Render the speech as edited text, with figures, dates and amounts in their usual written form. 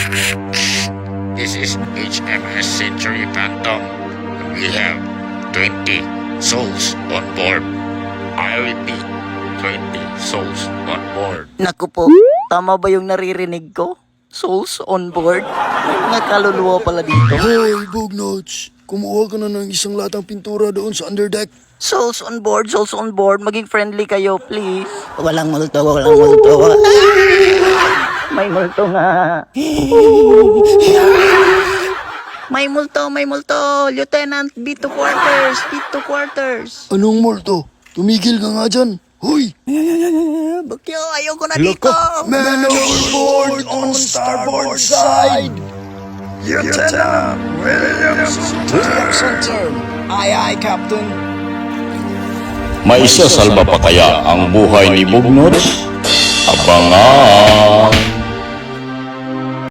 This is HMS Century Phantom. We have 20 souls on board. I repeat, 20 souls on board. Naku po, tama ba yung naririnig ko? Souls on board? May mga kaluluwa pala dito. Hoy, Bugnots! Kumuha ka na ng isang latang pintura doon sa underdeck. Souls on board, souls on board. Maging friendly kayo, please. Walang multo, walang multo. May multo nga. May multo. Lieutenant, B2 quarters, B2 quarters. Anong multo? Tumigil ka nga dyan. Hoy! Bakyo, ayoko na dito. Man overboard on starboard side! Lieutenant Williams Center! Aye, Captain. Maisasalba pa kaya ang buhay ni Bugnots? Abangan!